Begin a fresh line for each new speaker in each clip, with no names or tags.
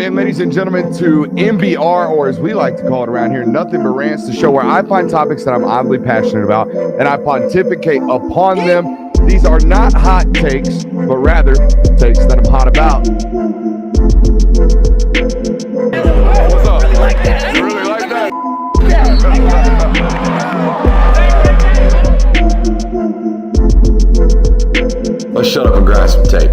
in, ladies and gentlemen, to MBR, or as we like to call it around here, Nothing But Rants, the show where I find topics that I'm oddly passionate about and I pontificate upon them. These are not hot takes, but rather takes that I'm hot about. What's up? You like that? You really like that?
Let's shut up and grind some tape.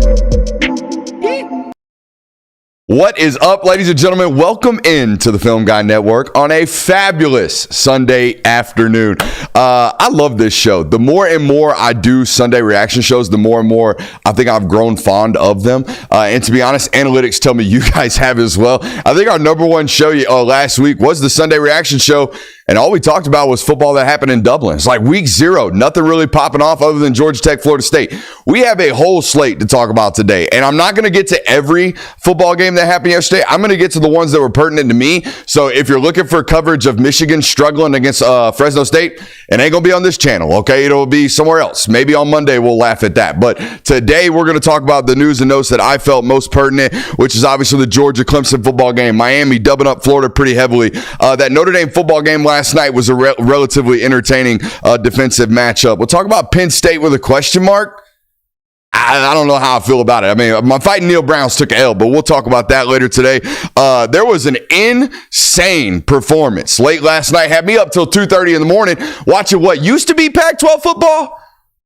What is up, ladies and gentlemen? Welcome into the Film Guy Network on a fabulous Sunday afternoon. I love this show. The more and more I do Sunday reaction shows, the more and more I think I've grown fond of them. And to be honest, analytics tell me you guys have as well. I think our number one show last week was the Sunday reaction show. And all we talked about was football that happened in Dublin. It's like week 0, nothing really popping off other than Georgia Tech, Florida State. We have a whole slate to talk about today. And I'm not going to get to every football game that happened yesterday. I'm going to get to the ones that were pertinent to me. So if you're looking for coverage of Michigan struggling against Fresno State, it ain't going to be on this channel, okay? It'll be somewhere else. Maybe on Monday we'll laugh at that. But today we're going to talk about the news and notes that I felt most pertinent, which is obviously the Georgia-Clemson football game. Miami dubbing up Florida pretty heavily. That Notre Dame football game last night was a relatively entertaining defensive matchup. We'll talk about Penn State with a question mark. I don't know how I feel about it. I mean, my fighting Neil Browns took an L, but we'll talk about that later today. There was an insane performance late last night. Had me up till 2:30 in the morning watching what used to be Pac-12 football.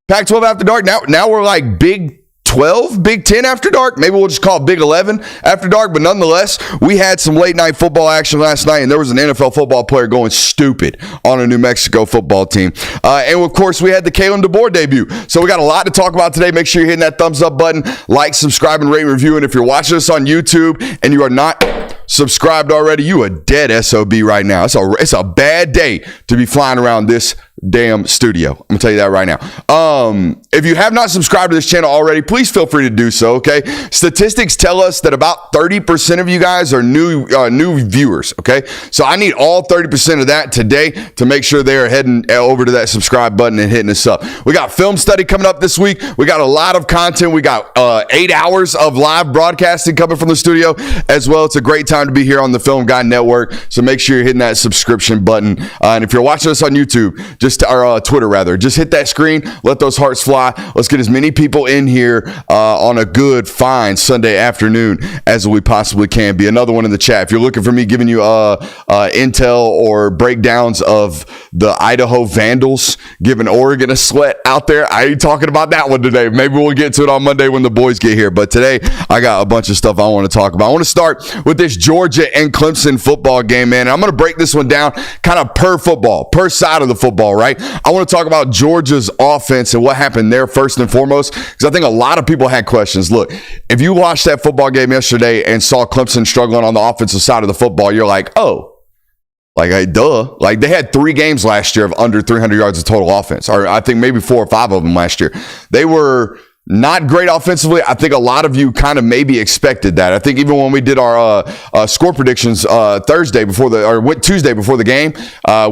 Pac-12 after dark. Now we're like Big 12, Big 10 after dark. Maybe we'll just call it Big 11 after dark. But nonetheless, we had some late night football action last night, and there was an NFL football player going stupid on a New Mexico football team. And of course, we had the Kalen DeBoer debut. So we got a lot to talk about today. Make sure you're hitting that thumbs up button, like, subscribe, and rate and review. And if you're watching us on YouTube and you are not subscribed already, you a dead SOB right now. It's a bad day to be flying around this damn studio. I'm gonna tell you that right now. If you have not subscribed to this channel already, please feel free to do so. Okay, statistics tell us that about 30% of you guys are new viewers. Okay, so I need all 30% of that today to make sure they are heading over to that subscribe button and hitting us up. We got film study coming up this week. We got a lot of content. We got 8 hours of live broadcasting coming from the studio as well. It's a great time to be here on the Film Guy Network. So make sure you're hitting that subscription button. And if you're watching us on YouTube, or Twitter rather, just hit that screen, let those hearts fly. Let's get as many people in here on a good, fine Sunday afternoon as we possibly can be. Another one in the chat. If you're looking for me giving you intel or breakdowns of the Idaho Vandals giving Oregon a sweat out there, I ain't talking about that one today. Maybe we'll get to it on Monday when the boys get here. But today, I got a bunch of stuff I want to talk about. I want to start with this Georgia and Clemson football game, man. And I'm going to break this one down kind of per side of the football, right? I want to talk about Georgia's offense and what happened there first and foremost, because I think a lot of people had questions. Look, if you watched that football game yesterday and saw Clemson struggling on the offensive side of the football, you're like, oh, like, duh. Like, they had 3 games last year of under 300 yards of total offense, or I think maybe 4 or 5 of them last year. They were not great offensively. I think a lot of you kind of maybe expected that. I think even when we did our score predictions Tuesday before the game,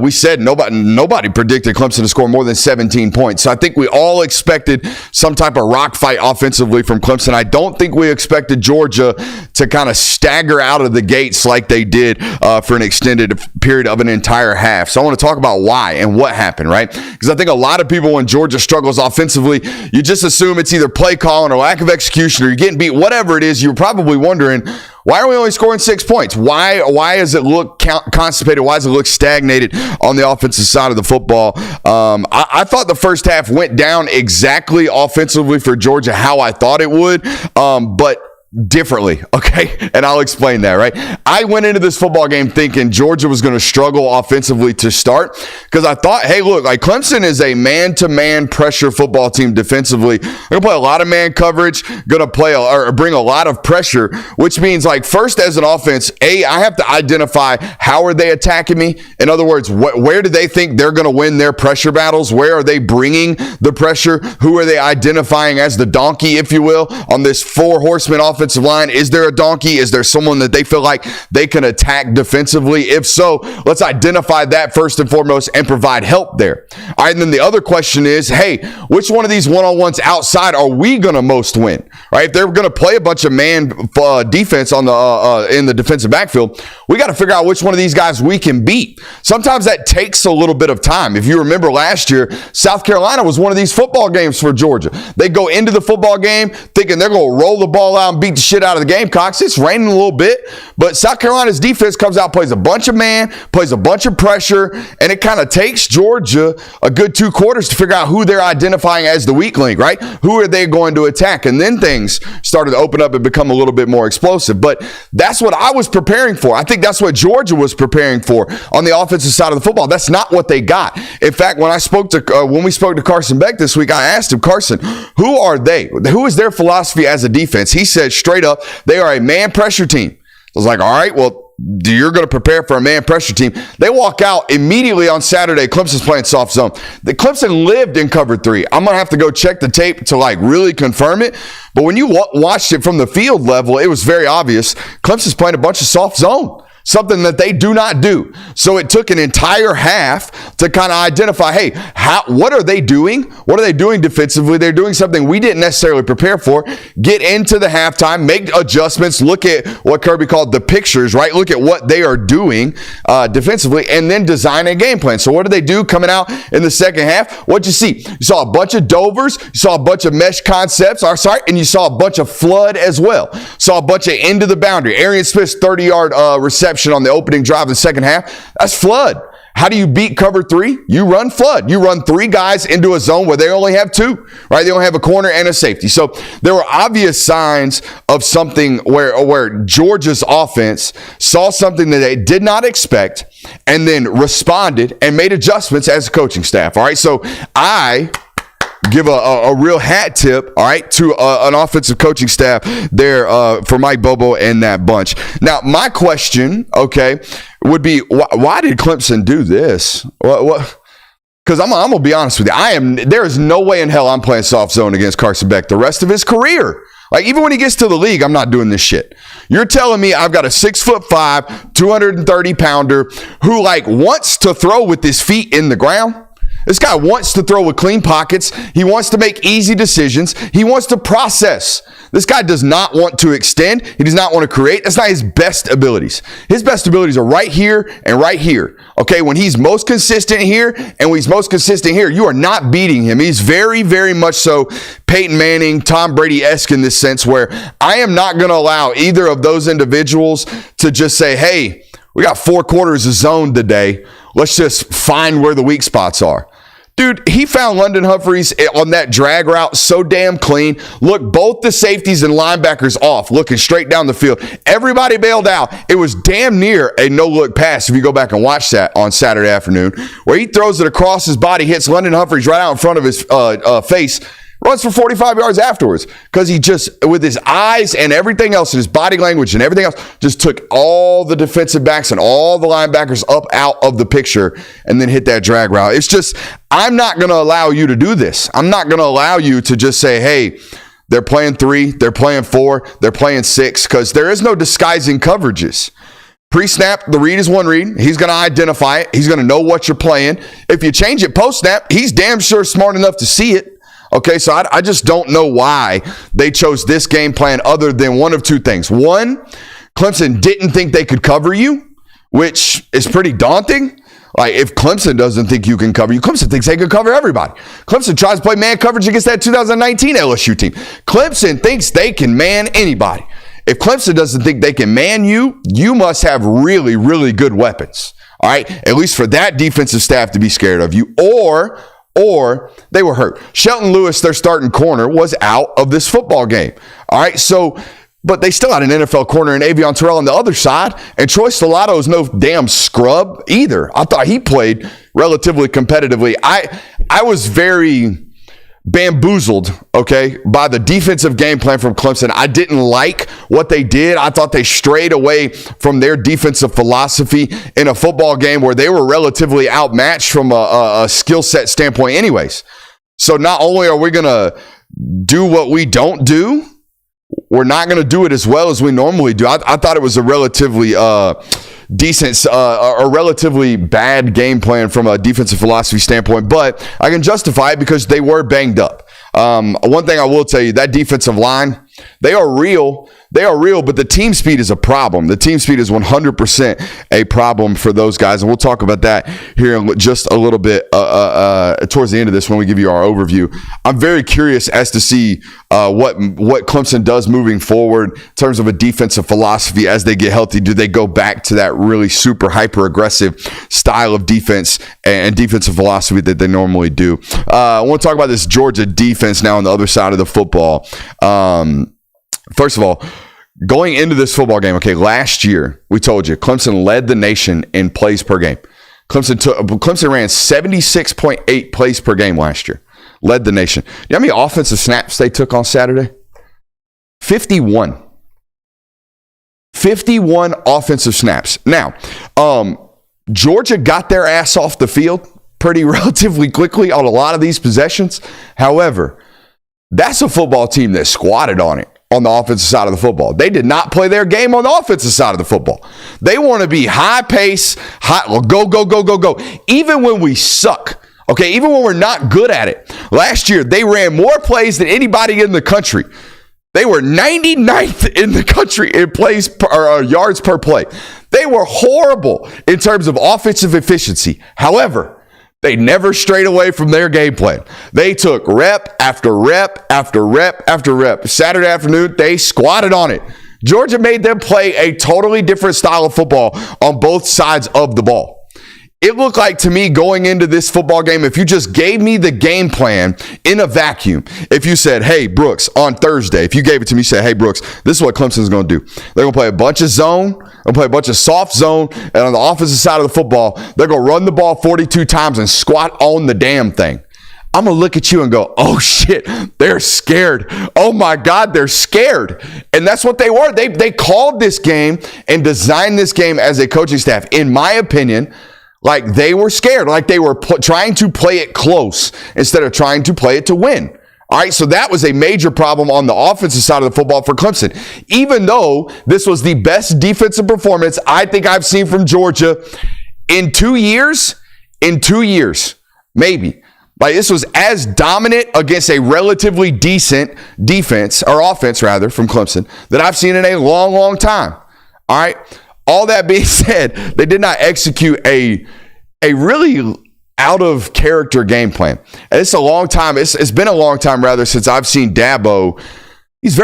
we said nobody predicted Clemson to score more than 17 points. So I think we all expected some type of rock fight offensively from Clemson. I don't think we expected Georgia to kind of stagger out of the gates like they did for an extended period of an entire half. So I want to talk about why and what happened, right? Because I think a lot of people, when Georgia struggles offensively, you just assume it's either play calling or lack of execution or you're getting beat, whatever it is. You're probably wondering, why are we only scoring 6 points? Why does it look constipated? Why does it look stagnated on the offensive side of the football? I thought the first half went down exactly offensively for Georgia how I thought it would, but differently, okay? And I'll explain that, right? I went into this football game thinking Georgia was going to struggle offensively to start because I thought, hey, look, like Clemson is a man-to-man pressure football team defensively. They're going to play a lot of man coverage, going to play or bring a lot of pressure, which means like first as an offense, I have to identify how are they attacking me? In other words, where do they think they're going to win their pressure battles? Where are they bringing the pressure? Who are they identifying as the donkey, if you will, on this 4 horsemen offense offensive line? Is there a donkey? Is there someone that they feel like they can attack defensively? If so, let's identify that first and foremost and provide help there. All right, and then the other question is, hey, which one of these one-on-ones outside are we going to most win? All right, if they're going to play a bunch of man defense on the in the defensive backfield, we got to figure out which one of these guys we can beat. Sometimes that takes a little bit of time. If you remember last year, South Carolina was one of these football games for Georgia. They go into the football game thinking they're going to roll the ball out and beat the shit out of the Gamecocks. It's raining a little bit, but South Carolina's defense comes out, plays a bunch of man, plays a bunch of pressure, and it kind of takes Georgia a good 2 quarters to figure out who they're identifying as the weak link, right? Who are they going to attack? And then things started to open up and become a little bit more explosive. But that's what I was preparing for. I think that's what Georgia was preparing for on the offensive side of the football. That's not what they got. In fact, when we spoke to Carson Beck this week, I asked him, Carson, who are they? Who is their philosophy as a defense? He said straight up, they are a man pressure team. I was like, all right, well, you're going to prepare for a man pressure team. They walk out immediately on Saturday. Clemson's playing soft zone. The Clemson lived in cover 3. I'm going to have to go check the tape to really confirm it. But when you watched it from the field level, it was very obvious. Clemson's playing a bunch of soft zone. Something that they do not do. So it took an entire half to kind of identify, hey, what are they doing? What are they doing defensively? They're doing something we didn't necessarily prepare for. Get into the halftime, make adjustments, look at what Kirby called the pictures, right? Look at what they are doing defensively, and then design a game plan. So what did they do coming out in the second half? What'd you see? You saw a bunch of Dovers, you saw a bunch of mesh concepts, and you saw a bunch of flood as well. Saw a bunch of into the boundary. Arian Smith's 30-yard reception on the opening drive of the second half. That's flood. How do you beat cover 3? You run flood. You run 3 guys into a zone where they only have 2, right? They only have a corner and a safety. So there were obvious signs of something where Georgia's offense saw something that they did not expect and then responded and made adjustments as a coaching staff. All right. So I give a real hat tip, all right, to an offensive coaching staff there for Mike Bobo and that bunch. Now, my question, okay, would be, why did Clemson do this? What? Because I'm going to be honest with you. There is no way in hell I'm playing soft zone against Carson Beck the rest of his career. Like, even when he gets to the league, I'm not doing this shit. You're telling me I've got a 6'5", 230-pounder who, wants to throw with his feet in the ground? This guy wants to throw with clean pockets. He wants to make easy decisions. He wants to process. This guy does not want to extend. He does not want to create. That's not his best abilities. His best abilities are right here and right here. Okay, when he's most consistent here and when he's most consistent here, you are not beating him. He's very, very much so Peyton Manning, Tom Brady-esque in this sense, where I am not going to allow either of those individuals to just say, hey, we got 4 quarters of zone today. Let's just find where the weak spots are. Dude, he found London Humphreys on that drag route so damn clean. Look, both the safeties and linebackers off, looking straight down the field. Everybody bailed out. It was damn near a no-look pass if you go back and watch that on Saturday afternoon, where he throws it across his body, hits London Humphreys right out in front of his face, runs for 45 yards afterwards, because he just, with his eyes and everything else, and his body language and everything else, just took all the defensive backs and all the linebackers up out of the picture and then hit that drag route. It's just, I'm not going to allow you to do this. I'm not going to allow you to just say, hey, they're playing 3, they're playing 4, they're playing 6, because there is no disguising coverages. Pre-snap, the read is one read. He's going to identify it. He's going to know what you're playing. If you change it post-snap, he's damn sure smart enough to see it. Okay, so I just don't know why they chose this game plan other than one of 2 things. One, Clemson didn't think they could cover you, which is pretty daunting. Like, if Clemson doesn't think you can cover you, Clemson thinks they can cover everybody. Clemson tries to play man coverage against that 2019 LSU team. Clemson thinks they can man anybody. If Clemson doesn't think they can man you, you must have really, really good weapons. All right, at least for that defensive staff to be scared of you, or they were hurt. Shelton Lewis, their starting corner, was out of this football game. All right, so, but they still had an NFL corner in Avion Terrell on the other side, and Troy Stellato is no damn scrub either. I thought he played relatively competitively. I was very bamboozled, okay, by the defensive game plan from Clemson. I didn't like what they did. I thought they strayed away from their defensive philosophy in a football game where they were relatively outmatched from a skill set standpoint anyways. So not only are we going to do what we don't do, we're not going to do it as well as we normally do. I thought it was a relatively decent or relatively bad game plan from a defensive philosophy standpoint, but I can justify it because they were banged up. One thing I will tell you, that defensive line, they are real. They are real, but the team speed is a problem. The team speed is 100% a problem for those guys, and we'll talk about that here in just a little bit towards the end of this when we give you our overview. I'm very curious as to see what Clemson does moving forward in terms of a defensive philosophy as they get healthy. Do they go back to that really super hyper-aggressive style of defense and defensive philosophy that they normally do? I want to talk about this Georgia defense now on the other side of the football. First of all, going into this football game, okay, last year, we told you, Clemson led the nation in plays per game. Clemson ran 76.8 plays per game last year. Led the nation. You know how many offensive snaps they took on Saturday? 51. 51 offensive snaps. Now, Georgia got their ass off the field pretty relatively quickly on a lot of these possessions. However, that's a football team that squatted on it on the offensive side of the football. They did not play their game on the offensive side of the football. They want to be high pace, go. Even when we suck, okay, even when we're not good at it. Last year, they ran more plays than anybody in the country. They were 99th in the country in plays or yards per play. They were horrible in terms of offensive efficiency. However, they never strayed away from their game plan. They took rep after rep after rep after rep. Saturday afternoon, they squatted on it. Georgia made them play a totally different style of football on both sides of the ball. It looked like to me going into this football game, if you just gave me the game plan in a vacuum, if you said, hey, Brooks, on Thursday, if you gave it to me, you said, hey, Brooks, this is what Clemson's going to do. They're going to play a bunch of zone, they're going to play a bunch of soft zone, and on the offensive side of the football, they're going to run the ball 42 times and squat on the damn thing. I'm going to look at you and go, oh, shit, they're scared. Oh, my God, they're scared. And that's what they were. They called this game and designed this game as a coaching staff, in my opinion, like they were scared, like they were trying to play it close instead of trying to play it to win. All right, so that was a major problem on the offensive side of the football for Clemson. Even though this was the best defensive performance I think I've seen from Georgia in 2 years, maybe. Like this was as dominant against a relatively decent defense, or offense rather, from Clemson that I've seen in a long, long time. All right. All that being said, they did not execute a really out of character game plan. And it's a long time. It's been a long time rather since I've seen Dabo. He's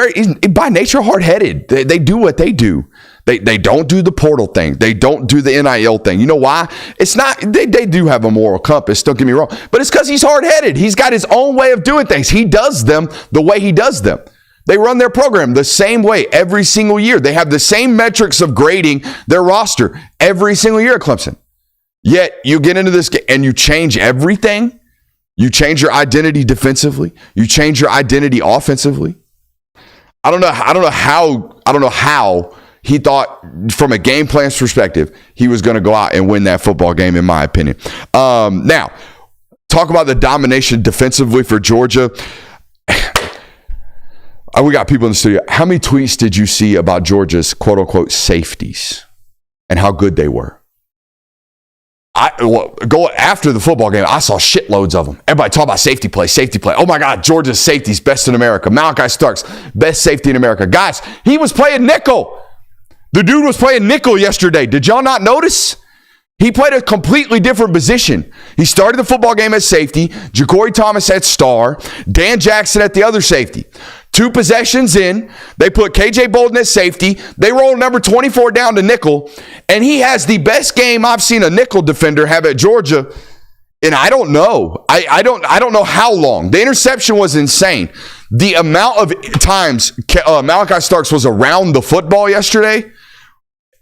by nature hard-headed. They do what they do. They don't do the portal thing. They don't do the NIL thing. You know why? It's not. They do have a moral compass. Don't get me wrong. But it's because he's hard-headed. He's got his own way of doing things. He does them the way he does them. They run their program the same way every single year. They have the same metrics of grading their roster every single year at Clemson. Yet you get into this game and you change everything. You change your identity defensively. You change your identity offensively. I don't know how he thought from a game plan's perspective he was going to go out and win that football game, in my opinion. Now, talk about the domination defensively for Georgia. We got people in the studio. How many tweets did you see about Georgia's quote-unquote safeties and how good they were? Go after the football game, I saw shitloads of them. Everybody talk about safety play. Oh, my God, Georgia's safety's best in America. Malachi Starks, best safety in America. Guys, he was playing nickel. The dude was playing nickel yesterday. Did y'all not notice? He played a completely different position. He started the football game at safety, Ja'Cory Thomas at star, Dan Jackson at the other safety. 2 possessions in, they put KJ Bolden at safety. They roll number 24 down to nickel, and he has the best game I've seen a nickel defender have at Georgia. And I don't know. I don't know how long. The interception was insane. The amount of times Malachi Starks was around the football yesterday,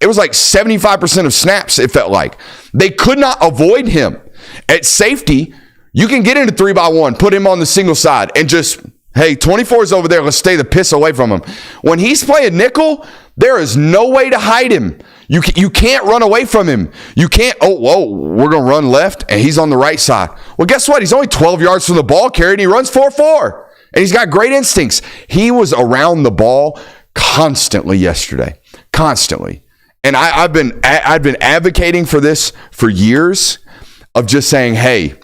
it was like 75% of snaps, it felt like. They could not avoid him. At safety, you can get into 3-by-1, put him on the single side, and just, hey, 24 is over there. Let's stay the piss away from him. When he's playing nickel, there is no way to hide him. You can't run away from him. You can't, we're going to run left, and he's on the right side. Well, guess what? He's only 12 yards from the ball carrier, and he runs 4.4. And he's got great instincts. He was around the ball constantly yesterday. Constantly. And I've been advocating for this for years, of just saying, hey,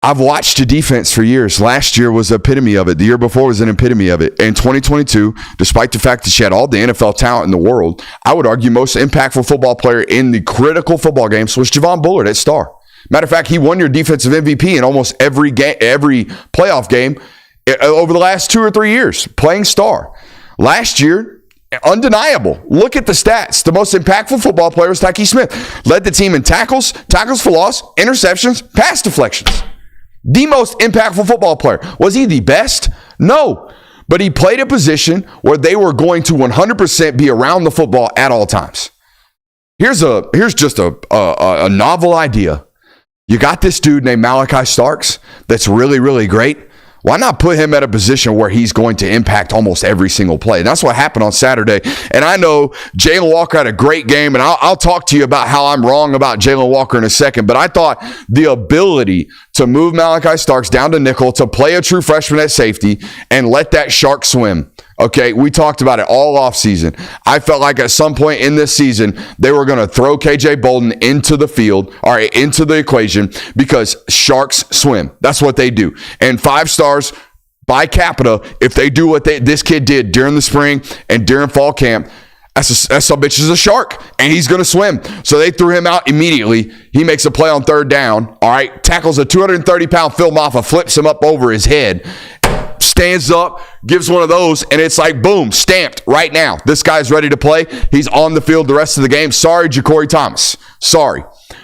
I've watched a defense for years. Last year was the epitome of it. The year before was an epitome of it. In 2022, despite the fact that she had all the NFL talent in the world, I would argue most impactful football player in the critical football games was Javon Bullard at Star. Matter of fact, he won your defensive MVP in almost every playoff game over the last 2 or 3 years, playing Star. Last year, undeniable. Look at the stats. The most impactful football player was Tyke Smith. Led the team in tackles for loss, interceptions, pass deflections. The most impactful football player. Was he the best? No. But he played a position where they were going to 100% be around the football at all times. Here's just a novel idea. You got this dude named Malachi Starks that's really, really great. Why not put him at a position where he's going to impact almost every single play? And that's what happened on Saturday. And I know Jaylen Walker had a great game, and I'll talk to you about how I'm wrong about Jaylen Walker in a second. But I thought the ability to move Malachi Starks down to nickel, to play a true freshman at safety, and let that shark swim. Okay, we talked about it all offseason. I felt like at some point in this season, they were going to throw KJ Bolden into the field, or into the equation, because sharks swim. That's what they do. And 5 stars by capita, if they do what this kid did during the spring and during fall camp, that some bitch is a shark, and he's going to swim. So they threw him out immediately. He makes a play on 3rd down. All right, tackles a 230-pound Phil Maffa, flips him up over his head, stands up, gives one of those, and it's like, boom, stamped right now. This guy's ready to play. He's on the field the rest of the game. Sorry, Ja'Cory Thomas. Sorry.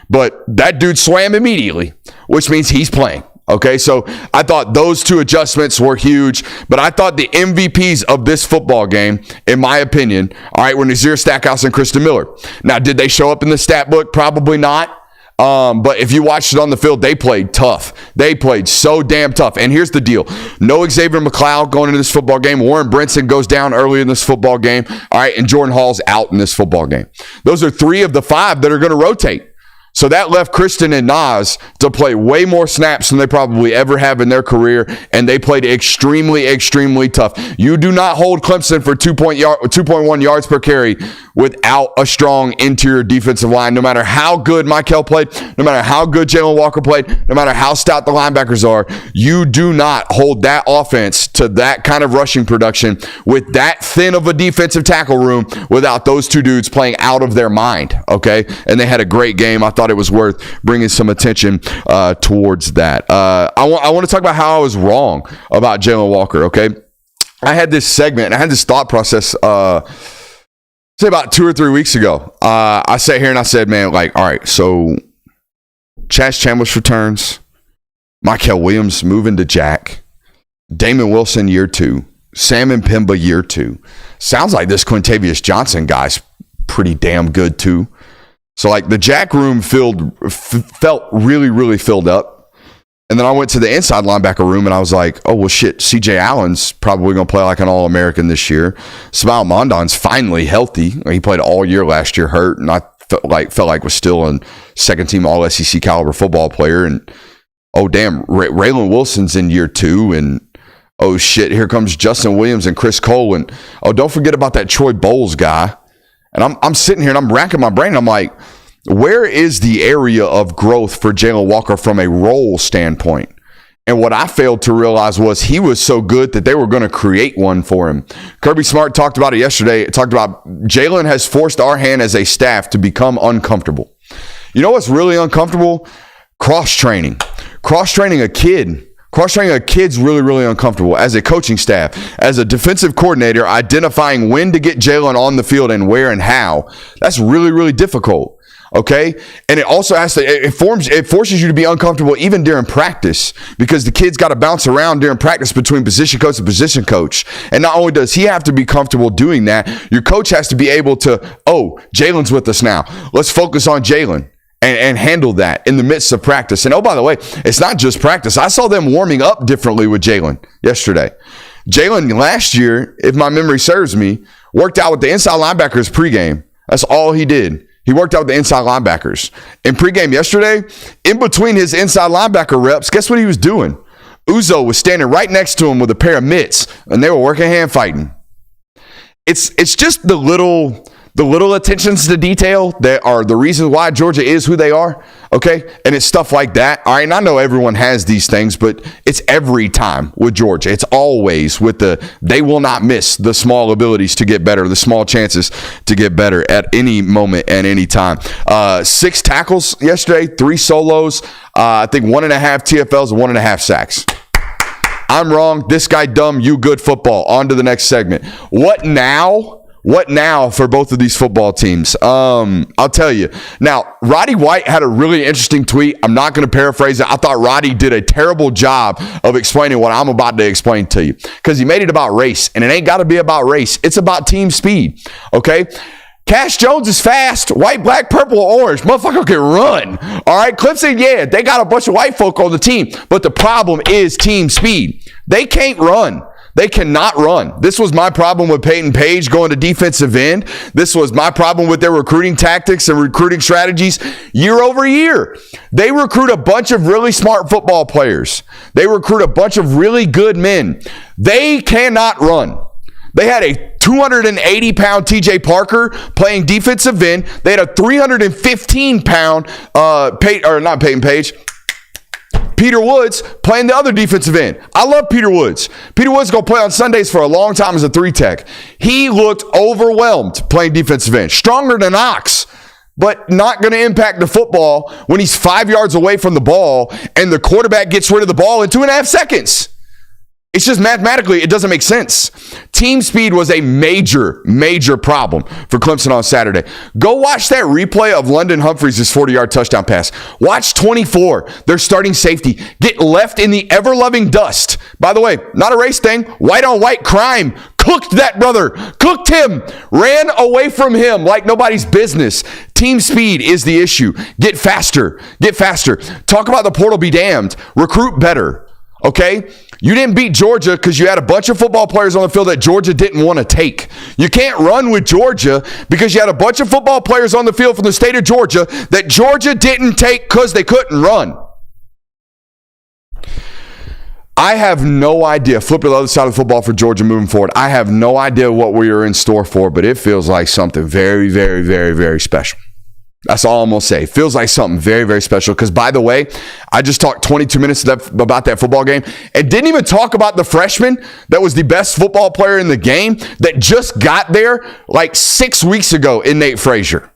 But that dude swam immediately, which means he's playing. Okay, so I thought those 2 adjustments were huge, but I thought the MVPs of this football game, in my opinion, all right, were Nazir Stackhouse and Kristen Miller. Now, did they show up in the stat book? Probably not. But if you watched it on the field, they played tough. They played so damn tough. And here's the deal. No Xavier McLeod going into this football game. Warren Brinson goes down early in this football game. All right, and Jordan Hall's out in this football game. Those are 3 of the 5 that are going to rotate. So that left Kristen and Nas to play way more snaps than they probably ever have in their career, and they played extremely, extremely tough. You do not hold Clemson for 2.1 yards per carry without a strong interior defensive line, no matter how good Michael played, no matter how good Jaylen Walker played, no matter how stout the linebackers are. You do not hold that offense to that kind of rushing production with that thin of a defensive tackle room without those 2 dudes playing out of their mind, okay? And they had a great game. I thought it was worth bringing some attention towards that. I want to talk about how I was wrong about Jaylen Walker, okay? I had this segment, I had this thought process say about 2 or 3 weeks ago. I sat here and I said, man, like, all right, so Chaz Chambliss returns, Michael Williams moving to Jack, Damon Wilson year 2, Sam Mpemba year 2. Sounds like this Quintavious Johnson guy's pretty damn good too. So like the Jack room felt really, really filled up. And then I went to the inside linebacker room and I was like, oh, well, shit, C.J. Allen's probably going to play like an All-American this year. Smile Mondon's finally healthy. He played all year last year hurt, and I felt like was still a second-team All-SEC caliber football player. And, oh, damn, Raylan Wilson's in year 2. And, oh, shit, here comes Justin Williams and Chris Cole. And, oh, don't forget about that Troy Bowles guy. And I'm sitting here and I'm racking my brain. And I'm like, where is the area of growth for Jaylen Walker from a role standpoint? And what I failed to realize was he was so good that they were going to create one for him. Kirby Smart talked about it yesterday. Talked about Jaylen has forced our hand as a staff to become uncomfortable. You know what's really uncomfortable? Cross-training. Cross-training a kid. Cross-training a kid's really, really uncomfortable. As a coaching staff, as a defensive coordinator, identifying when to get Jaylen on the field and where and how, that's really, really difficult. Okay, and it also it forces you to be uncomfortable even during practice, because the kid's got to bounce around during practice between position coach and position coach. And not only does he have to be comfortable doing that, your coach has to be able to, oh, Jaylen's with us now. Let's focus on Jaylen and handle that in the midst of practice. And oh, by the way, it's not just practice. I saw them warming up differently with Jaylen yesterday. Jaylen last year, if my memory serves me, worked out with the inside linebackers pregame. That's all he did. He worked out with the inside linebackers. In pregame yesterday, in between his inside linebacker reps, guess what he was doing? Uzo was standing right next to him with a pair of mitts, and they were working hand fighting. it's just the little attentions to detail that are the reason why Georgia is who they are, okay? And it's stuff like that. All right, and I know everyone has these things, but it's every time with Georgia. It's always with they will not miss the small abilities to get better, the small chances to get better at any moment and any time. 6 tackles yesterday, 3 solos, I think 1.5 TFLs and 1.5 sacks. I'm wrong. This guy dumb. You good football. On to the next segment. What now? What now for both of these football teams? I'll tell you. Now, Roddy White had a really interesting tweet. I'm not going to paraphrase it. I thought Roddy did a terrible job of explaining what I'm about to explain to you because he made it about race, and it ain't got to be about race. It's about team speed, okay? Cash Jones is fast. White, black, purple, or orange. Motherfucker can run. All right, Clemson, yeah, they got a bunch of white folk on the team, but the problem is team speed. They can't run. They cannot run. This was my problem with Peyton Page going to defensive end. This was my problem with their recruiting tactics and recruiting strategies year over year. They recruit a bunch of really smart football players. They recruit a bunch of really good men. They cannot run. They had a 280-pound TJ Parker playing defensive end. They had a 315-pound, not Peyton Page, Peter Woods playing the other defensive end. I love Peter Woods. Peter Woods is going to play on Sundays for a long time as a 3-tech. He looked overwhelmed playing defensive end. Stronger than Ox, but not going to impact the football when he's 5 yards away from the ball and the quarterback gets rid of the ball in 2.5 seconds. It's just mathematically, it doesn't make sense. Team speed was a major, major problem for Clemson on Saturday. Go watch that replay of London Humphreys' 40-yard touchdown pass. Watch 24, their starting safety, get left in the ever-loving dust. By the way, not a race thing. White-on-white crime. Cooked that brother. Cooked him. Ran away from him like nobody's business. Team speed is the issue. Get faster. Get faster. Talk about the portal be damned. Recruit better. Okay? You didn't beat Georgia because you had a bunch of football players on the field that Georgia didn't want to take. You can't run with Georgia because you had a bunch of football players on the field from the state of Georgia that Georgia didn't take because they couldn't run. I have no idea. Flip to the other side of the football for Georgia moving forward. I have no idea what we are in store for, but it feels like something very, very, very, very special. That's all I'm going to say. It feels like something very, very special because, by the way, I just talked 22 minutes about that football game and didn't even talk about the freshman that was the best football player in the game that just got there like 6 weeks ago in Nate Frazier.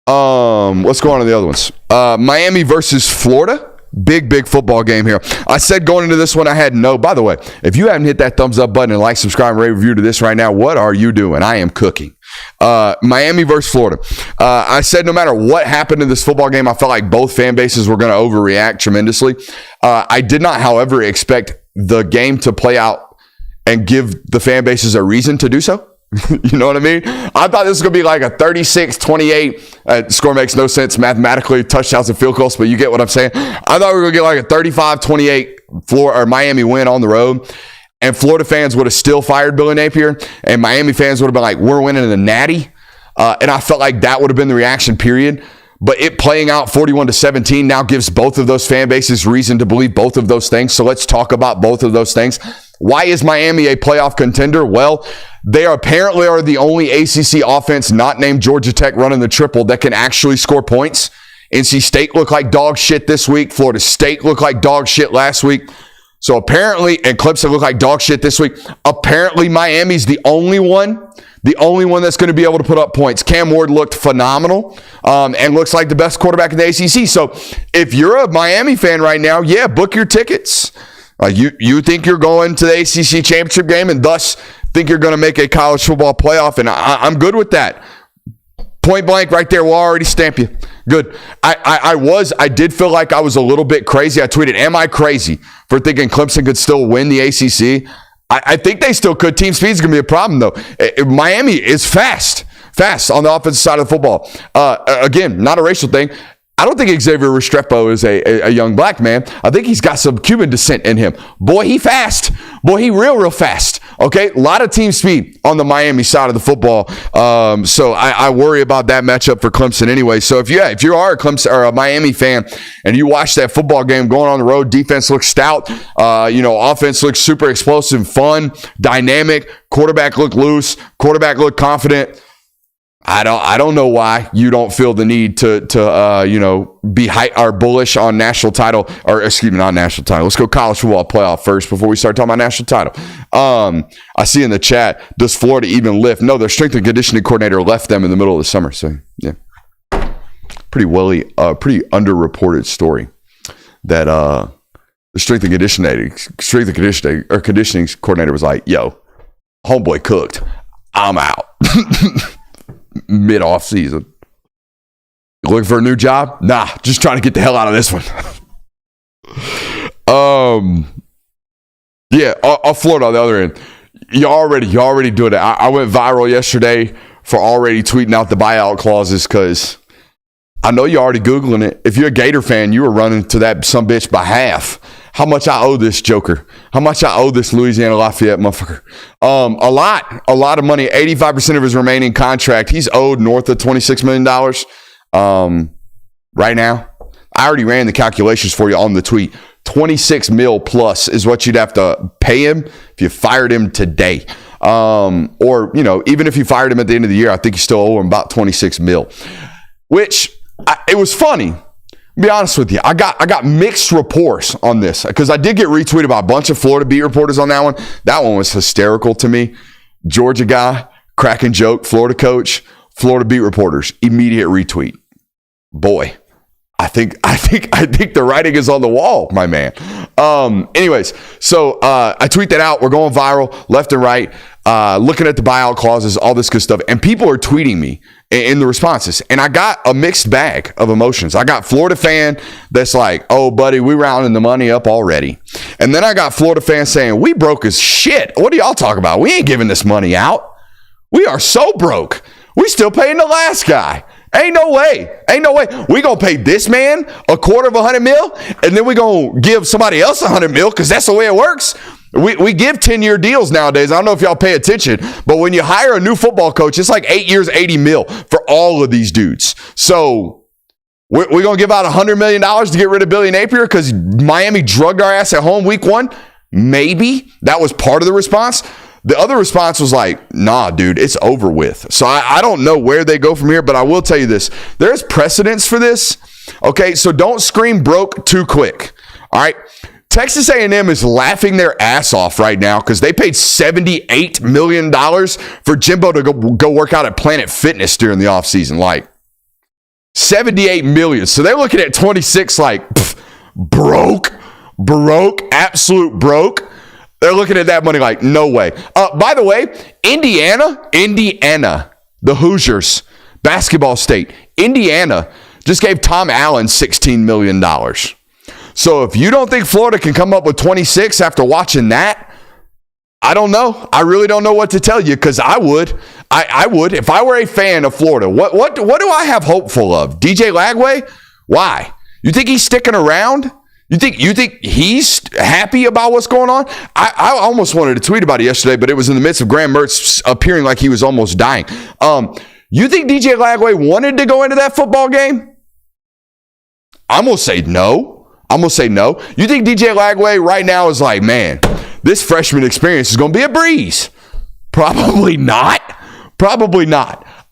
Let's go on to the other ones. Miami versus Florida. Big football game here. I said going into this one, I had no. By the way, if you haven't hit that thumbs up button and like, subscribe, rate, review to this right now, what are you doing? I am cooking. Miami versus Florida. I said no matter what happened in this football game, I felt like both fan bases were going to overreact tremendously. I did not, however, expect the game to play out and give the fan bases a reason to do so. You know what I mean? I thought this was going to be like a 36-28. Score makes no sense mathematically, touchdowns and field goals, but you get what I'm saying. I thought we were going to get like a 35-28 Miami win on the road. And Florida fans would have still fired Billy Napier. And Miami fans would have been like, we're winning the Natty. And I felt like that would have been the reaction, period. But it playing out 41-17 now gives both of those fan bases reason to believe both of those things. So let's talk about both of those things. Why is Miami a playoff contender? Well, they apparently are the only ACC offense not named Georgia Tech running the triple that can actually score points. NC State looked like dog shit this week. Florida State looked like dog shit last week. So apparently, and Clemson looked like dog shit this week. Apparently, Miami's the only one that's going to be able to put up points. Cam Ward looked phenomenal and looks like the best quarterback in the ACC. So if you're a Miami fan right now, yeah, book your tickets. You think you're going to the ACC championship game and thus think you're going to make a college football playoff, and I'm good with that. Point blank right there, we'll already stamp you. Good. I did feel like I was a little bit crazy. I tweeted, am I crazy for thinking Clemson could still win the ACC? I think they still could. Team speed is going to be a problem, though. Miami is fast on the offensive side of the football. Again, not a racial thing. I don't think Xavier Restrepo is a young black man. I think he's got some Cuban descent in him. Boy, he fast. Boy, he real fast. Okay, a lot of team speed on the Miami side of the football. So I worry about that matchup for Clemson anyway. So if you are a Clemson or a Miami fan and you watch that football game going on the road, defense looks stout. Offense looks super explosive, fun, dynamic. Quarterback look loose. Quarterback look confident. I don't know why you don't feel the need to be bullish on national title, or excuse me, not national title. Let's go college football playoff first before we start talking about national title. I see in the chat, does Florida even lift? No, their strength and conditioning coordinator left them in the middle of the summer. So yeah, pretty underreported story that the strength and conditioning coordinator was like, "Yo, homeboy cooked. I'm out." Mid-off season. Looking for a new job? Nah, just trying to get the hell out of this one. Florida on the other end. You already doing it. I went viral yesterday for already tweeting out the buyout clauses because I know you're already Googling it. If you're a Gator fan, you were running to that sumbitch by half. How much I owe this joker? How much I owe this Louisiana Lafayette motherfucker? A lot of money. 85% of his remaining contract. He's owed north of $26 million right now. I already ran the calculations for you on the tweet. 26 mil plus is what you'd have to pay him if you fired him today. Or even if you fired him at the end of the year, I think you still owe him about 26 mil. Which, it was funny. Be honest with you, I got mixed reports on this because I did get retweeted by a bunch of Florida beat reporters on that one. That one was hysterical to me. Georgia guy, cracking joke, Florida coach, Florida beat reporters, immediate retweet. Boy, I think the writing is on the wall, my man. Anyways, so I tweet that out. We're going viral left and right, looking at the buyout clauses, all this good stuff, and people are tweeting me in the responses. And I got a mixed bag of emotions. I got Florida fan that's like, "Oh, buddy, we rounding the money up already." And then I got Florida fans saying, "We broke as shit. What are y'all talking about? We ain't giving this money out. We are so broke. We still paying the last guy. Ain't no way. We gonna pay this man $250 million, and then we gonna give somebody else $100 million because that's the way it works." We give 10-year deals nowadays. I don't know if y'all pay attention, but when you hire a new football coach, it's like 8 years, $80 million for all of these dudes. So we're going to give out $100 million to get rid of Billy Napier because Miami drugged our ass at home week 1? Maybe. That was part of the response. The other response was like, "Nah, dude, it's over with." So I don't know where they go from here, but I will tell you this. There's precedence for this. Okay, so don't scream broke too quick. All right? Texas A&M is laughing their ass off right now because they paid $78 million for Jimbo to go work out at Planet Fitness during the offseason. Like, $78 million. So they're looking at 26 like, broke, absolute broke. They're looking at that money like, no way. By the way, Indiana, the Hoosiers, basketball state, Indiana just gave Tom Allen $16 million. So if you don't think Florida can come up with 26 after watching that, I don't know. I really don't know what to tell you because I would. I would. If I were a fan of Florida, what do I have hopeful of? DJ Lagway? Why? You think he's sticking around? You think he's happy about what's going on? I almost wanted to tweet about it yesterday, but it was in the midst of Graham Mertz appearing like he was almost dying. You think DJ Lagway wanted to go into that football game? I'm going to say no. You think DJ Lagway right now is like, man, this freshman experience is going to be a breeze? Probably not.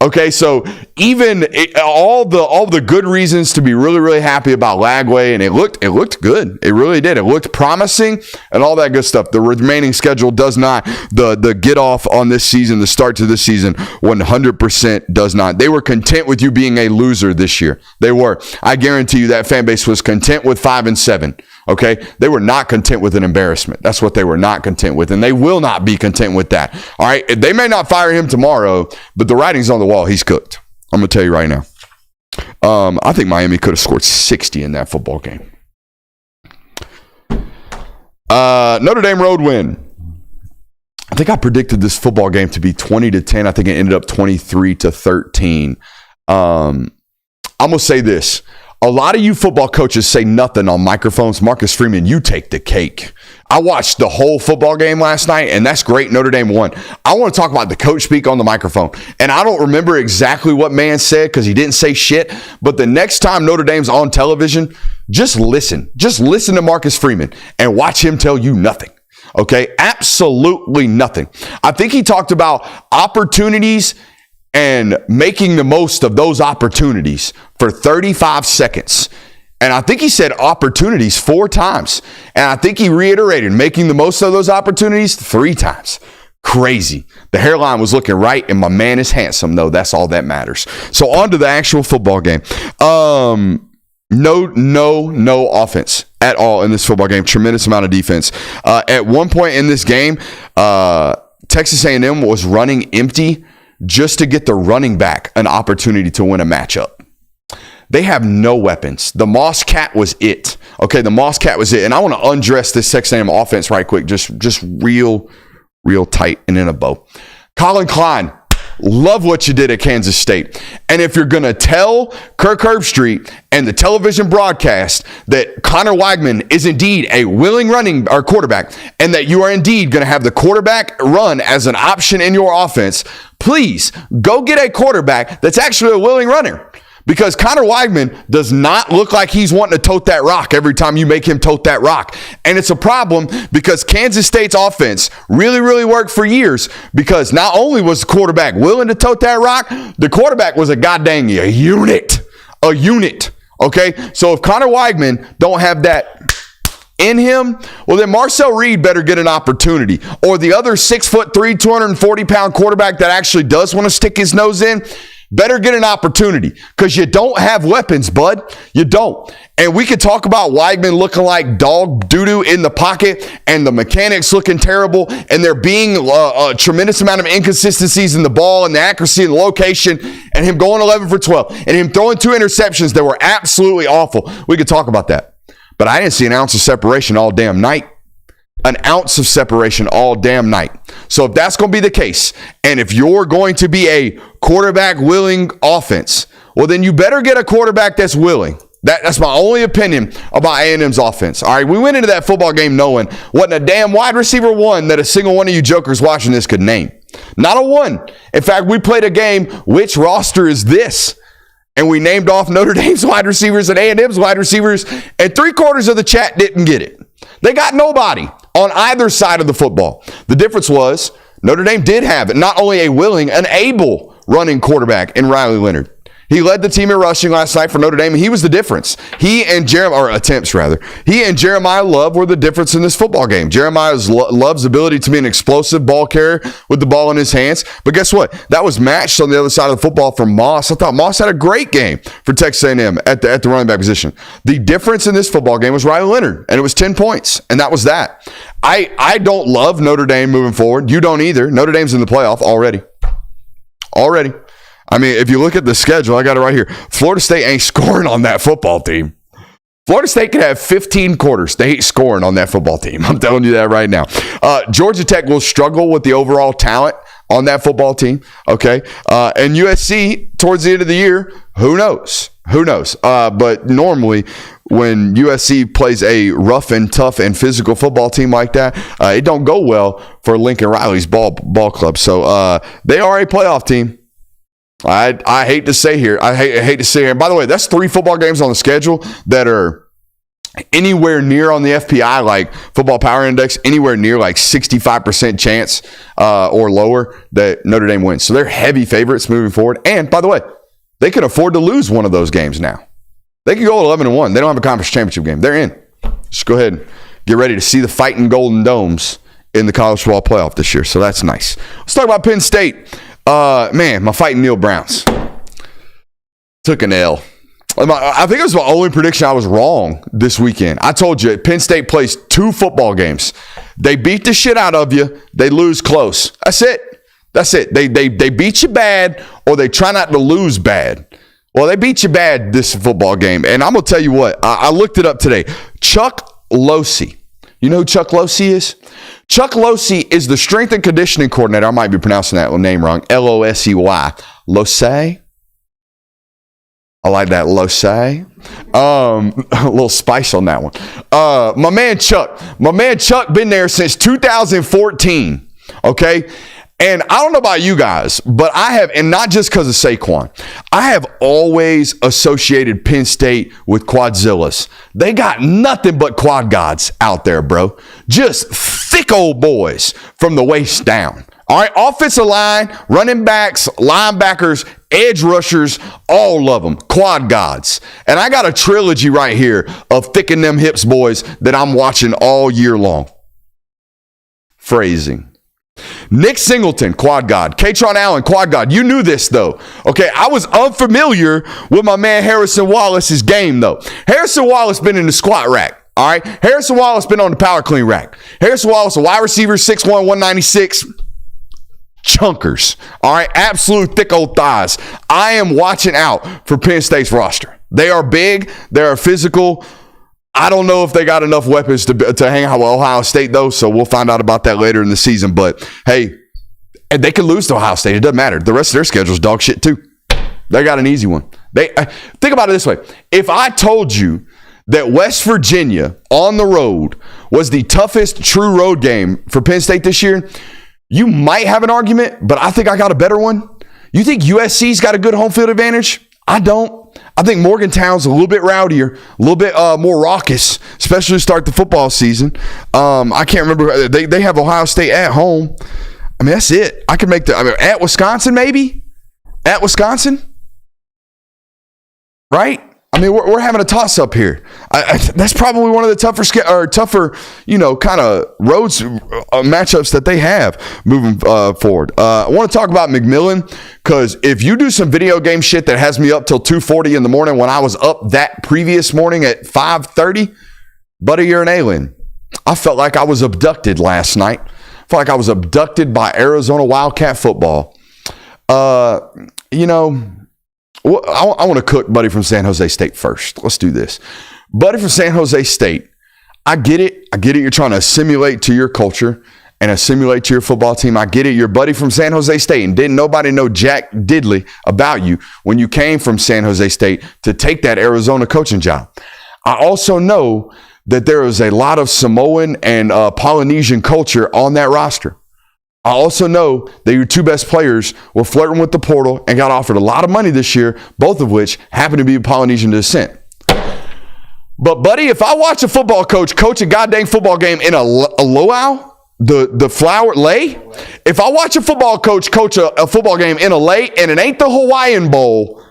Okay, so even all the good reasons to be really, really happy about Lagway, and it looked good. It really did. It looked promising and all that good stuff. The remaining schedule does not. The get off on this season, the start to this season, 100% does not. They were content with you being a loser this year. They were. I guarantee you that fan base was content with 5-7. Okay, they were not content with an embarrassment. That's what they were not content with, and they will not be content with that. All right, they may not fire him tomorrow, but the writing's on the wall. He's cooked. I'm gonna tell you right now. I think Miami could have scored 60 in that football game. Notre Dame road win. I think I predicted this football game to be 20-10. I think it ended up 23-13. I'm gonna say this. A lot of you football coaches say nothing on microphones. Marcus Freeman, you take the cake. I watched the whole football game last night, and that's great. Notre Dame won. I want to talk about the coach speak on the microphone. And I don't remember exactly what man said because he didn't say shit. But the next time Notre Dame's on television, just listen. Just listen to Marcus Freeman and watch him tell you nothing. Okay? Absolutely nothing. I think he talked about opportunities and making the most of those opportunities for 35 seconds. And I think he said opportunities 4 times. And I think he reiterated making the most of those opportunities 3 times. Crazy. The hairline was looking right, and my man is handsome, though. That's all that matters. So on to the actual football game. No offense at all in this football game. Tremendous amount of defense. At one point in this game, Texas A&M was running empty just to get the running back an opportunity to win a matchup. They have no weapons. The Moss Cat was it. Okay, the Moss Cat was it. And I want to undress this Texas A&M offense right quick, just real tight and in a bow. Colin Klein, love what you did at Kansas State. And if you're going to tell Kirk Herbstreit and the television broadcast that Connor Weigman is indeed a willing running or quarterback and that you are indeed going to have the quarterback run as an option in your offense, please go get a quarterback that's actually a willing runner. Because Connor Weigman does not look like he's wanting to tote that rock every time you make him tote that rock. And it's a problem because Kansas State's offense really worked for years because not only was the quarterback willing to tote that rock, the quarterback was a goddamn unit. A unit. Okay? So if Connor Weigman don't have that in him, well then Marcel Reed better get an opportunity. Or the other 6'3", 240-pound quarterback that actually does want to stick his nose in, better get an opportunity because you don't have weapons, bud. You don't. And we could talk about Weigman looking like dog doo-doo in the pocket and the mechanics looking terrible and there being a tremendous amount of inconsistencies in the ball and the accuracy and the location and him going 11 for 12 and him throwing 2 interceptions that were absolutely awful. We could talk about that. But I didn't see an ounce of separation all damn night. An ounce of separation all damn night. So if that's going to be the case, and if you're going to be a quarterback willing offense, well, then you better get a quarterback that's willing. That's my only opinion about A&M's offense. All right, we went into that football game knowing wasn't a damn wide receiver one that a single one of you jokers watching this could name. Not a one. In fact, we played a game, which roster is this? And we named off Notre Dame's wide receivers and A&M's wide receivers, and 3/4 of the chat didn't get it. They got nobody on either side of the football. The difference was Notre Dame did have not only a willing, an able running quarterback in Riley Leonard. He led the team in rushing last night for Notre Dame, and he was the difference. He and Jeremiah Love were the difference in this football game. Jeremiah Love's ability to be an explosive ball carrier with the ball in his hands. But guess what? That was matched on the other side of the football from Moss. I thought Moss had a great game for Texas A&M at the running back position. The difference in this football game was Riley Leonard, and it was 10 points, and that was that. I don't love Notre Dame moving forward. You don't either. Notre Dame's in the playoff already. I mean, if you look at the schedule, I got it right here. Florida State ain't scoring on that football team. Florida State could have 15 quarters. They ain't scoring on that football team. I'm telling you that right now. Georgia Tech will struggle with the overall talent on that football team. Okay. And USC towards the end of the year, who knows? But normally when USC plays a rough and tough and physical football team like that, it don't go well for Lincoln Riley's ball club. So they are a playoff team. I hate to say here. I hate to say here. And by the way, that's 3 football games on the schedule that are anywhere near on the FPI, like Football Power Index, anywhere near like 65% chance or lower that Notre Dame wins. So they're heavy favorites moving forward. And by the way, they can afford to lose one of those games now. They can go 11-1. They don't have a conference championship game. They're in. Just go ahead and get ready to see the fighting Golden Domes in the college football playoff this year. So that's nice. Let's talk about Penn State. My fighting Neil Browns took an L. I think it was my only prediction I was wrong this weekend. I told you, Penn State plays 2 football games. They beat the shit out of you. They lose close. That's it. They beat you bad or they try not to lose bad. Well, they beat you bad this football game. And I'm going to tell you what. I looked it up today. Chuck Losey. You know who Chuck Losey is? Chuck Losey is the strength and conditioning coordinator. I might be pronouncing that name wrong. Losey. Losey? I like that loci. A little spice on that one. My man Chuck been there since 2014. Okay. And I don't know about you guys, but I have, and not just because of Saquon, I have always associated Penn State with quadzillas. They got nothing but quad gods out there, bro. Just thick old boys from the waist down. All right, offensive line, running backs, linebackers, edge rushers, all of them, quad gods. And I got a trilogy right here of thick in them hips boys that I'm watching all year long. Phrasing. Nick Singleton, quad god. Katron Allen, quad god. You knew this, though. Okay, I was unfamiliar with my man Harrison Wallace's game, though. Harrison Wallace been in the squat rack, all right? Harrison Wallace been on the power clean rack. Harrison Wallace, a wide receiver, 6'1", 196. Chunkers, all right? Absolute thick old thighs. I am watching out for Penn State's roster. They are big. They are physical. I don't know if they got enough weapons to hang out with Ohio State, though, so we'll find out about that later in the season. But, hey, they could lose to Ohio State. It doesn't matter. The rest of their schedule is dog shit, too. They got an easy one. Think about it this way. If I told you that West Virginia on the road was the toughest true road game for Penn State this year, you might have an argument, but I think I got a better one. You think USC's got a good home field advantage? I don't. I think Morgantown's a little bit rowdier, a little bit more raucous, especially to start the football season. I can't remember. They have Ohio State at home. I mean, that's it. I can make at Wisconsin, maybe? At Wisconsin? Right? I mean, we're having a toss-up here. That's probably one of the tougher, kind of roads matchups that they have moving forward. I want to talk about McMillan, because if you do some video game shit that has me up till 2:40 in the morning when I was up that previous morning at 5:30, buddy, you're an alien. I felt like I was abducted last night. I felt like I was abducted by Arizona Wildcat football. Well, I want to cook Buddy from San Jose State first. Let's do this. Buddy from San Jose State, I get it. You're trying to assimilate to your culture and assimilate to your football team. I get it. You're Buddy from San Jose State, and didn't nobody know jack diddly about you when you came from San Jose State to take that Arizona coaching job. I also know that there is a lot of Samoan and Polynesian culture on that roster. I also know that your two best players were flirting with the portal and got offered a lot of money this year, both of which happen to be of Polynesian descent. But, buddy, if I watch a football coach a goddamn football game in a luau, the flower lay, if I watch a football coach a football game in a lay and it ain't the Hawaiian Bowl,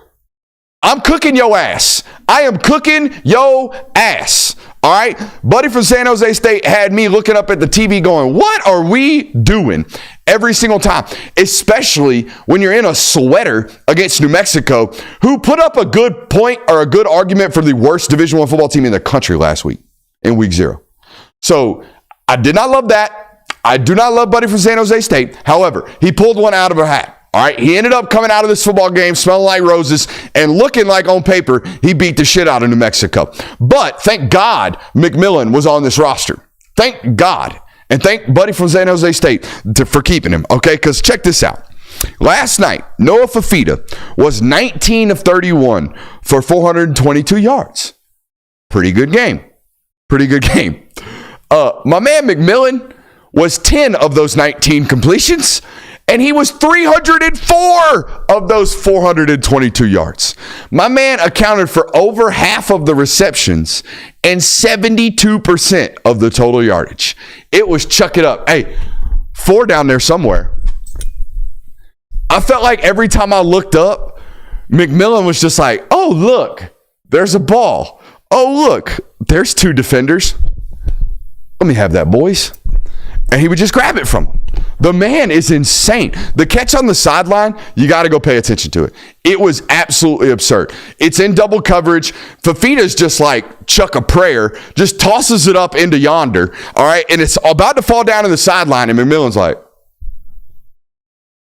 I'm cooking your ass. I am cooking your ass. All right? Buddy from San Jose State had me looking up at the TV going, what are we doing? Every single time, especially when you're in a sweater against New Mexico, who put up a good point or a good argument for the worst Division I football team in the country last week in week 0. So I did not love that. I do not love Buddy from San Jose State. However, he pulled one out of a hat. All right, he ended up coming out of this football game smelling like roses and looking like on paper he beat the shit out of New Mexico. But thank God McMillan was on this roster. Thank God. And thank Buddy from San Jose State for keeping him, okay? Because check this out. Last night, Noah Fafita was 19 of 31 for 422 yards. Pretty good game. My man McMillan was 10 of those 19 completions, and he was 304 of those 422 yards. My man accounted for over half of the receptions and 72% of the total yardage. It was chuck it up. Hey, 4 down there somewhere. I felt like every time I looked up, McMillan was just like, oh, look, there's a ball. Oh, look, there's 2 defenders. Let me have that, boys. And he would just grab it from him. The man is insane. The catch on the sideline, you got to go pay attention to it. It was absolutely absurd. It's in double coverage. Fafita's just like chuck a prayer, just tosses it up into yonder, all right? And it's about to fall down in the sideline, and McMillan's like,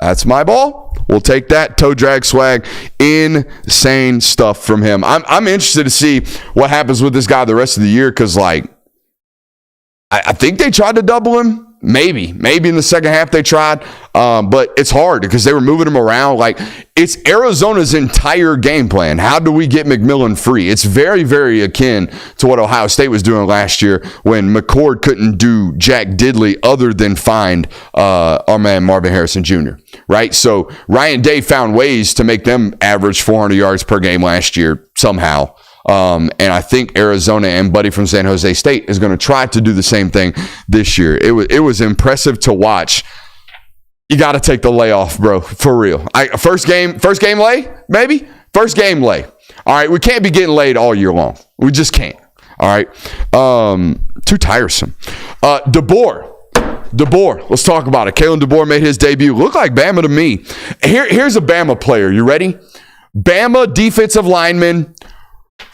that's my ball. We'll take that. Toe drag swag. Insane stuff from him. I'm interested to see what happens with this guy the rest of the year, because, like, I think they tried to double him. Maybe in the second half they tried. But it's hard because they were moving him around. Like, it's Arizona's entire game plan. How do we get McMillan free? It's very, very akin to what Ohio State was doing last year when McCord couldn't do jack diddly other than find our man Marvin Harrison Jr., right? So Ryan Day found ways to make them average 400 yards per game last year somehow. And I think Arizona and Buddy from San Jose State is going to try to do the same thing this year. It was impressive to watch. You got to take the lay off, bro, for real. First game lay, maybe? First game lay. All right, we can't be getting laid all year long. We just can't. All right. Too tiresome. DeBoer, let's talk about it. Kalen DeBoer made his debut. Looked like Bama to me. Here's a Bama player. You ready? Bama defensive lineman,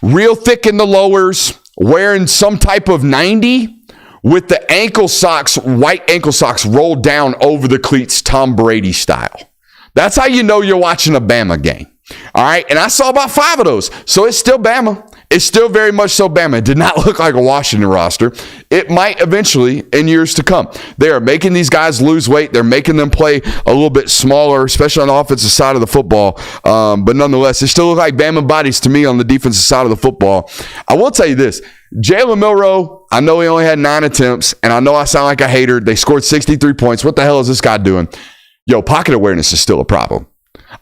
real thick in the lowers, wearing some type of 90 with the ankle socks, white ankle socks rolled down over the cleats, Tom Brady style. That's how you know you're watching a Bama game. All right. And I saw about 5 of those. So it's still Bama. It's still very much so Bama. It did not look like a Washington roster. It might eventually in years to come. They are making these guys lose weight. They're making them play a little bit smaller, especially on the offensive side of the football. But nonetheless, it still look like Bama bodies to me on the defensive side of the football. I will tell you this. Jalen Milroe, I know he only had 9 attempts, and I know I sound like a hater. They scored 63 points. What the hell is this guy doing? Yo, pocket awareness is still a problem.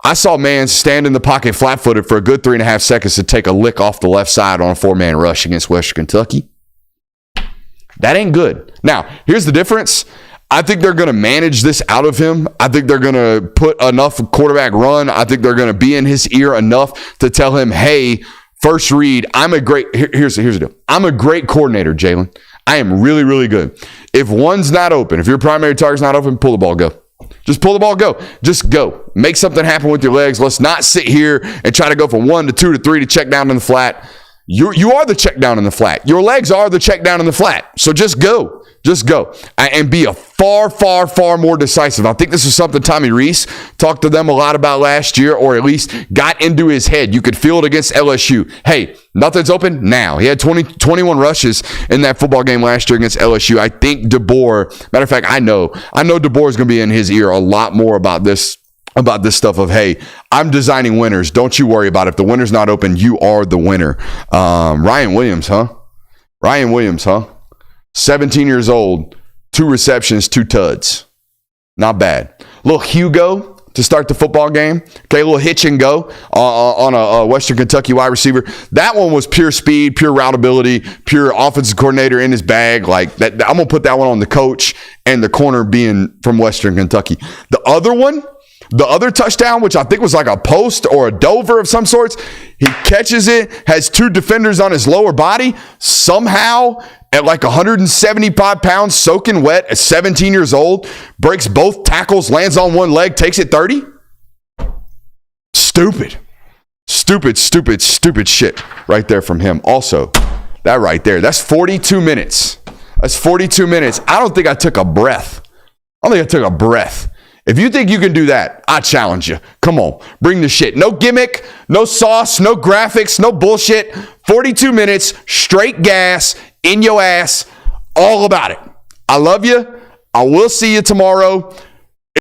I saw man stand in the pocket flat-footed for a good 3.5 seconds to take a lick off the left side on a 4-man rush against Western Kentucky. That ain't good. Now, here's the difference. I think they're going to manage this out of him. I think they're going to put enough quarterback run. I think they're going to be in his ear enough to tell him, hey, first read, here's the deal. I'm a great coordinator, Jaylen. I am really, really good. If one's not open, if your primary target's not open, pull the ball, go. Just pull the ball, go. Just go. Make something happen with your legs. Let's not sit here and try to go from 1 to 2 to 3 to check down in the flat. You are the check down in the flat. Your legs are the check down in the flat. So just go. Just go. And be a far, far, far more decisive. I think this is something Tommy Rees talked to them a lot about last year, or at least got into his head. You could feel it against LSU. Hey, nothing's open now. He had 21 rushes in that football game last year against LSU. I think DeBoer, matter of fact, I know DeBoer is going to be in his ear a lot more about this stuff of, hey, I'm designing winners. Don't you worry about it. If the winner's not open, you are the winner. Ryan Williams, huh? 17 years old, 2 receptions, 2 tuds. Not bad. Little Hugo to start the football game. Okay, a little hitch and go on a Western Kentucky wide receiver. That one was pure speed, pure routability, pure offensive coordinator in his bag. Like that, I'm going to put that one on the coach and the corner being from Western Kentucky. The other one, the other touchdown, which I think was like a post or a Dover of some sorts, he catches it, has 2 defenders on his lower body, somehow at like 175 pounds, soaking wet at 17 years old, breaks both tackles, lands on one leg, takes it 30. Stupid shit right there from him. Also, that right there, that's 42 minutes. I don't think I took a breath. If you think you can do that, I challenge you. Come on, bring the shit. No gimmick, no sauce, no graphics, no bullshit. 42 minutes, straight gas, in your ass, all about it. I love you. I will see you tomorrow.